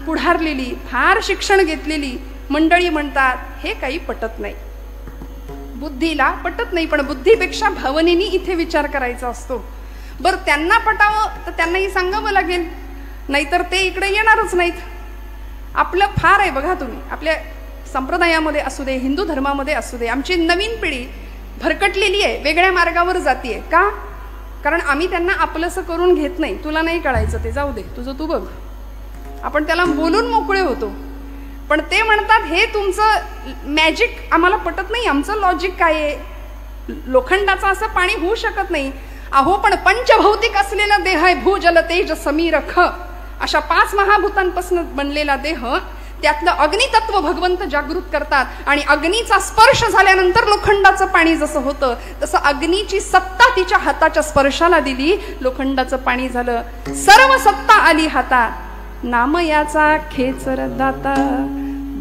पुढारलेली, फार शिक्षण घेतलेली मंडळी म्हणतात हे काही पटत नाही, बुद्धीला पटत नाही. पण बुद्धीपेक्षा भावनेनी इथे विचार करायचा असतो. बरं त्यांना पटावं तर त्यांनाही सांगावं लागेल, नाहीतर ते इकडे येणारच नाहीत. आपलं फार आहे बघा तुम्ही, आपल्या संप्रदायामध्ये असू दे, हिंदू धर्मामध्ये असू दे, आमची नवीन पिढी भरकटलेली आहे, वेगळ्या मार्गावर जातीये. का? कारण आम्ही त्यांना आपलंसं करून घेत नाही. तुला नाही कळायचं ते जाऊ दे, तुझं तू बघ. आपण त्याला बोलून मोकळे होतो. पण ते म्हणतात हे तुमचं मॅजिक आम्हाला पटत नाही, आमचं लॉजिक काय आहे, लोखंडाचं असं पाणी होऊ शकत नाही. अहो पण पंचभौतिक असलेला देह आहे, भूजल तेज समीर ख अशा 5 महाभूतांपासून बनलेला देह, त्यातलं अग्नितत्व भगवंत जागृत करतात. आणि अग्नीचा स्पर्श झाल्यानंतर लोखंडाचं पाणी जसं होतं तसं अग्नीची सत्ता तिच्या हाताच्या स्पर्शाला दिली, लोखंडाचं पाणी झालं. सर्व सत्ता आली हातात, नाम याचा खेचर दाता.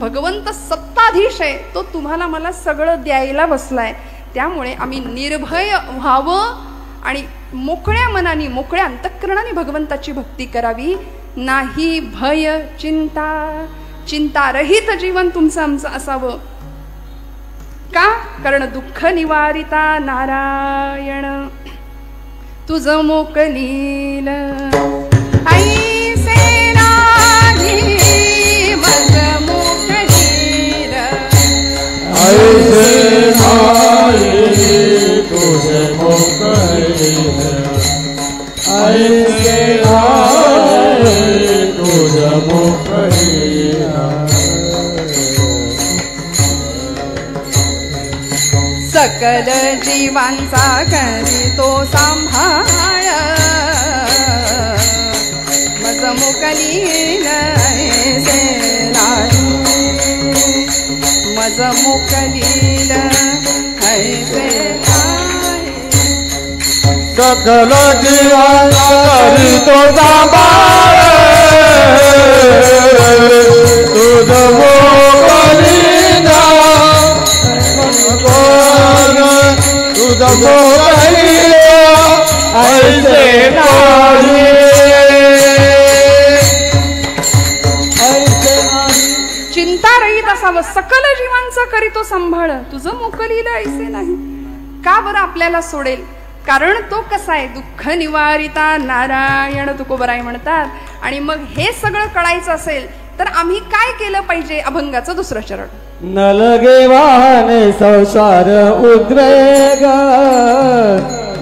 भगवंत सत्ताधीश आहे, तो तुम्हाला मला सगळं द्यायला बसलाय. त्यामुळे आम्ही निर्भय व्हावं आणि मोकळ्या मनाने, मोकळ्या अंतःकरणाने भगवंताची भक्ती करावी. नाही भय चिंता, चिंतारहित जीवन तुमचं आमचं असावं. का? कारण दुःख निवारिता नारायण तुझ मोकलील ऐसे नाही मज मोकलील ऐसे नाही तुझ मोकलील ऐसे नाही तुझ मोकलील सकल जीवांचा करीतो सांभाळ मज मोकलील ऐसे नाही मज मोकलील ऐसे नाही सकल जीवांचा करीतो सांभाळ तुझ मोकलील तुझ मोकलील ऐसे नाही चिंतारहित असावं सकल जीवांचा करीतो सांभाळ तुझं मोकलील ऐसे नाही. का बरं आपल्याला सोडेल? कारण तो कसा आहे? दुःख निवारिता नारायण तुकोबराय म्हणतात. आणि मग हे सगळं कळायचं असेल तर आम्ही काय केलं पाहिजे? अभंगाचं दुसरं चरण. न लगे वाहने संसार उद्वेग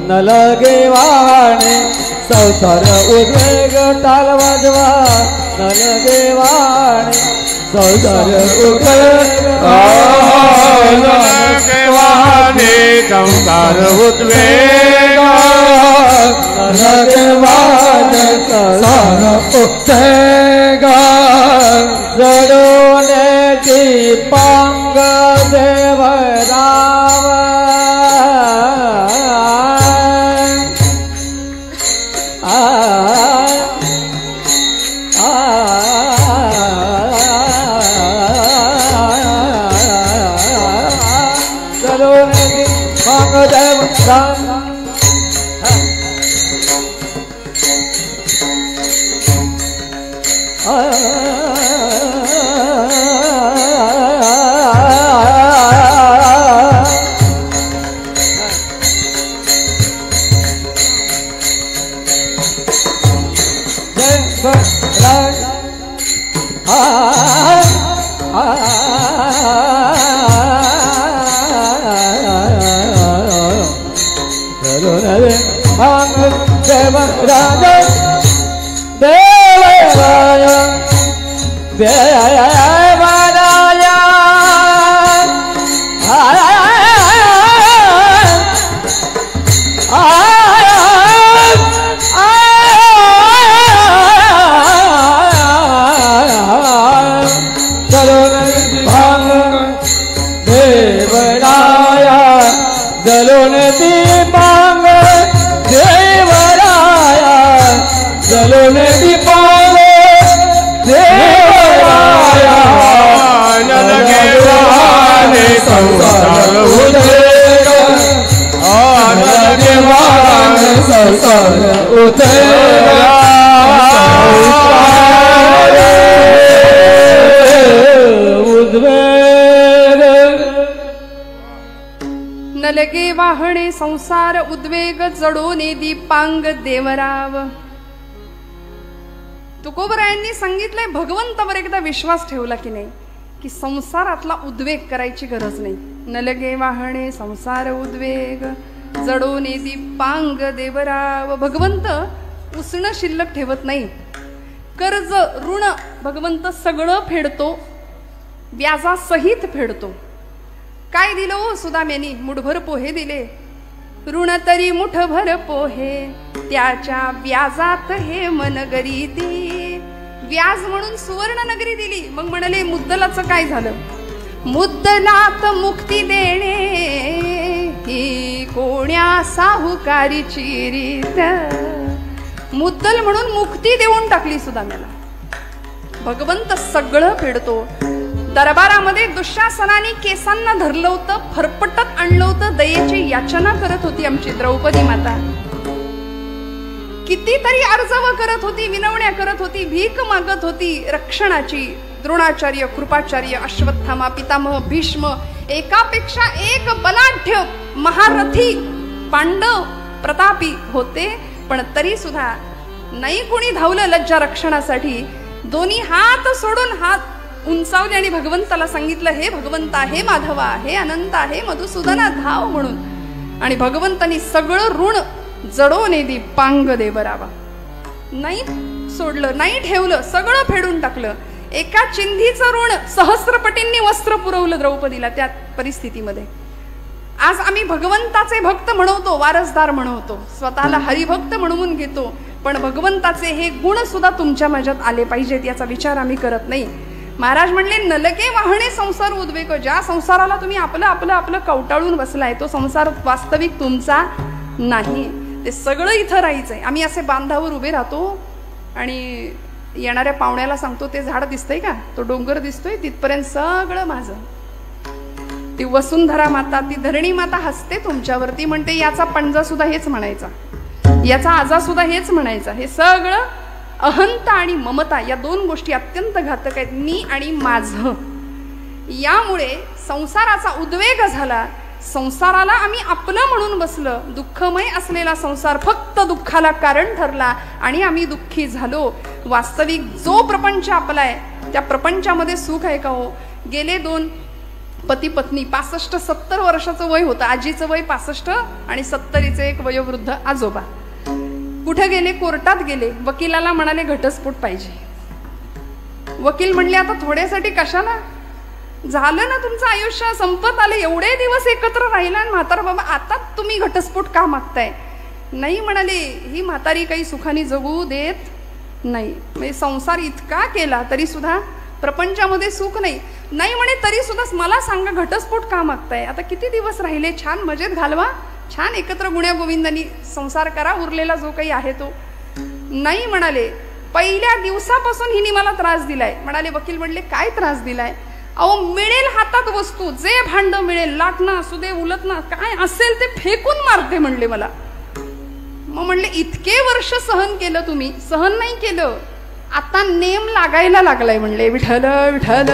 न लगे वाहने संसार उद्वेग ताल वाजवा न लगे वाहने संसार उद्वेग न लगे वाहने संसार उद्वेग न लगे वाहने संसार उद्वेग जडून दीपांग देवराव जडून दीपांग देवराव नलगे वाहणे संसार उद्वेग जडोने दीपांग देवराव. तुकोबरायांनी सांगितलंय भगवंतावर एकदा विश्वास ठेवला की नाही की संसारातला उद्वेग करायची गरज नाही. नलगे वाहणे संसार उद्वेग जडोने दीपांग देवराव. भगवंत उसणं शिल्लक ठेवत नाही. कर्ज ऋण भगवंत सगळं फेडतो, व्याजासहित फेडतो. काय दिलं हो सुदाम्यानी? मुठभर पोहे दिले. ऋण तरी मुठभर पोहे त्याच्या व्याजात हे मनगरी दे. व्याज म्हणून सुवर्ण नगरी दिली. मग म्हणाले मुद्दलाचं काय झालं? मुद्दलात मुक्ती देणे ही कोण्या साहुकारीची रीत. मुद्दल म्हणून मुक्ती देऊन टाकली सुदाम्याला. भगवंत सगळं फेडतो. दरबारामध्ये दुःशासनाने केसांना धरलं होतं, फरफटत आणलं होतं. दयेची याचना करत होती आमची द्रौपदी माता. कितीतरी अर्जव करत होती, विनवण्या करत होती, भीक मागत होती रक्षणाची. द्रोणाचार्य, कृपाचार्य, अश्वत्थामा, पितामह भीष्म एकापेक्षा एक बलाढ्य महारथी पांडव प्रतापी होते, पण तरी सुद्धा नाही कोणी धावलं लज्जा रक्षणासाठी. दोन्ही हात सोडून हात उंचावले आणि भगवंताला सांगितलं, हे भगवंता, हे माधवा, हे अनंता, हे मधुसूदना, धाव म्हणून. आणि भगवंतानी सगळं ऋण जडोने दीपांग देवरावा. नाही सोडलं, नाही ठेवलं, सगळं फेडून टाकलं. एका चिंधीचं ऋण सहस्रपटींनी वस्त्र पुरवलं द्रौपदीला त्या परिस्थितीमध्ये. आज आम्ही भगवंताचे भक्त म्हणवतो, वारसदार म्हणवतो, स्वतःला हरिभक्त म्हणवून घेतो, पण भगवंताचे हे गुण सुद्धा तुमच्या माझ्यात आले पाहिजेत याचा विचार आम्ही करत नाही. महाराज म्हणले, नलके वाहणे संसार उद्वेग. ज्या संसाराला तुम्ही आपलं आपलं आपलं कवटाळून बसलाय तो संसार वास्तविक तुमचा नाही. ते सगळं इथं राहायचंय. आम्ही असे बांधावर उभे राहतो आणि येणाऱ्या पाहुण्याला सांगतो, ते झाड दिसतंय का, तो डोंगर दिसतोय, तिथपर्यंत सगळं माझं. ती वसुंधरा माता, ती धरणी माता हसते तुमच्यावरती, म्हणते याचा पंजा सुद्धा हेच म्हणायचा, याचा आजा सुद्धा हेच म्हणायचा. हे सगळं अहंता आणि ममता या दोन गोष्टी अत्यंत घातक आहेत, मी आणि माझं. यामुळे संसाराचा उद्वेग झाला. संसाराला आम्ही आपलं म्हणून बसलं. दुःखमय असलेला संसार फक्त दुःखाला कारण ठरला आणि आम्ही दुःखी झालो. वास्तविक जो प्रपंच आपलाय त्या प्रपंचामध्ये सुख आहे का हो? गेले 2 पती पत्नी, 65-70 वर्षाचं वय होतं. आजीचं वय 65 आणि 70चे एक वयोवृद्ध आजोबा. कुठे गेले? कोर्टात गेले. वकिलाला म्हणाले घटस्फोट पाहिजे. वकील म्हणले आता थोड्यासाठी कशाला, झालं ना तुमचं आयुष्य, संपत आलं, एवढे दिवस एकत्र राहिला आणि म्हातारा बाबा आता तुम्ही घटस्फोट का मागताय? नाही म्हणाले, ही म्हातारी काही सुखाने जगू देत नाही. म्हणजे संसार इतका केला तरी सुद्धा प्रपंचामध्ये सुख नाही. नाही म्हणे तरी सुद्धा मला सांगा घटस्फोट का मागताय? आता किती दिवस राहिले, छान मजेत घालवा, छान एकत्र गुण्या गोविंदांनी संसार करा, उरलेला जो काही आहे तो. नाही म्हणाले, पहिल्या दिवसापासून हिने मला त्रास दिलाय. म्हणाले वकील म्हणले काय त्रास दिलाय? अहो मिळेल हातात वस्तू, जे भांड मिळेल, लाटणं असू दे, उलटणं काय असेल ते फेकून मारते म्हणले मला. मग म्हणले इतके वर्ष सहन केलं तुम्ही, सहन नाही केलं, आता नेम लागायला लागलाय म्हणले. विठ्ठल विठ्ठल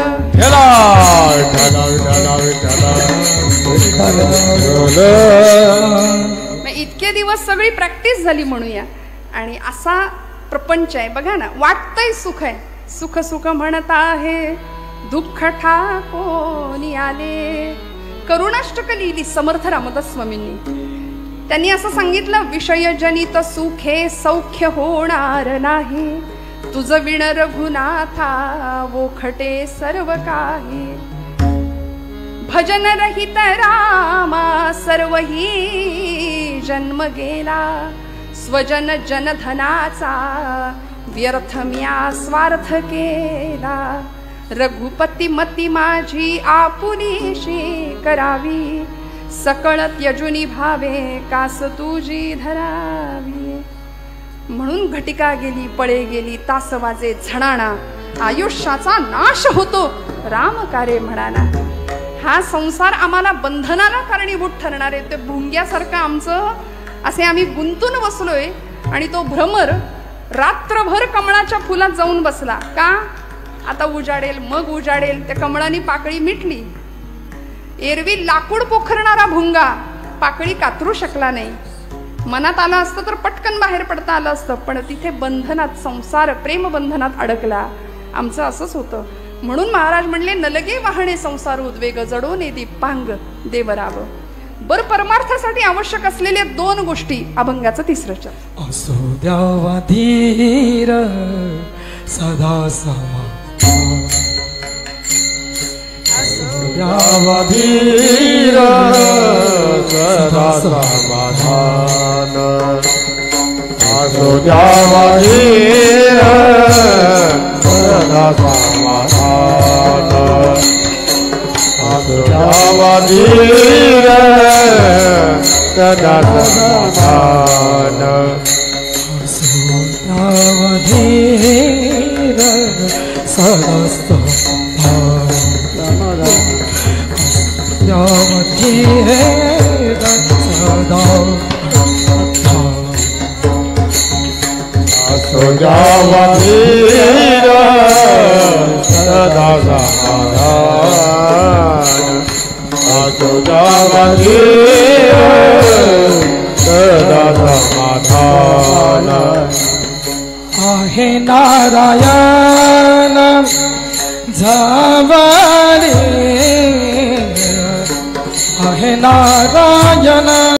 इतके दिवस सगळी प्रॅक्टिस झाली म्हणूया. आणि असा प्रपंच आहे बघा ना. वाटतंय सुख आहे, सुख सुख म्हणत आहे, दुःख ठाकोनी आले. करुणाष्टक लिहिली समर्थ रामदास स्वामींनी. त्यांनी असं सांगितलं, विषयजनित सुखे सौख्य होणार नाही, तुझ विण रघुनाथा वोखटे सर्व काही. भजन रहित रामा सर्व ही जन्म गेला, स्वजन जनधनाचा व्यर्थ म्या स्वार्थ केला. रघुपती मती माझी आपुलीशी करावी, सकळ त्यजुनी भावे कास तुझी धरावी. म्हणून घटिका गेली, पळे गेली, तास वाजे झणाणा, आयुष्याचा नाश होतो राम कारे म्हणाला. हा संसार आम्हाला बंधनाला कारणीभूत ठरणार आहे. ते भुंग्यासारखं आमचं असे आम्ही गुंतून बसलोय आणि तो भ्रमर रात्रभर कमळाच्या फुलात जाऊन बसला. का? आता उजाडेल, मग उजाडेल. त्या कमळानी पाकळी मिटली. एरवी लाकूड पोखरणारा भुंगा पाकळी कातरू शकला नाही. मनात आलं असतं तर पटकन बाहेर पडता आलं असतं, पण तिथे बंधनात, संसार प्रेम बंधनात अडकला. आमचं असंच होतं. म्हणून महाराज म्हणले, नलगे वाहणे संसार उद्वेग, जडोने दीपांग देवराव. बर परमार्थासाठी आवश्यक असलेल्या 2 गोष्टी, अभंगाचं 3रं चरण. असो द्यावा धीर सदा समा, द्यावा धीर सदा समाधान, असो द्यावा धीर सदा समाधान, असो द्यावा धीर सदा समाधान, असो द्यावा धीर सदा समाधान, यावती है सदा असो जावती सदा समाधान, धीर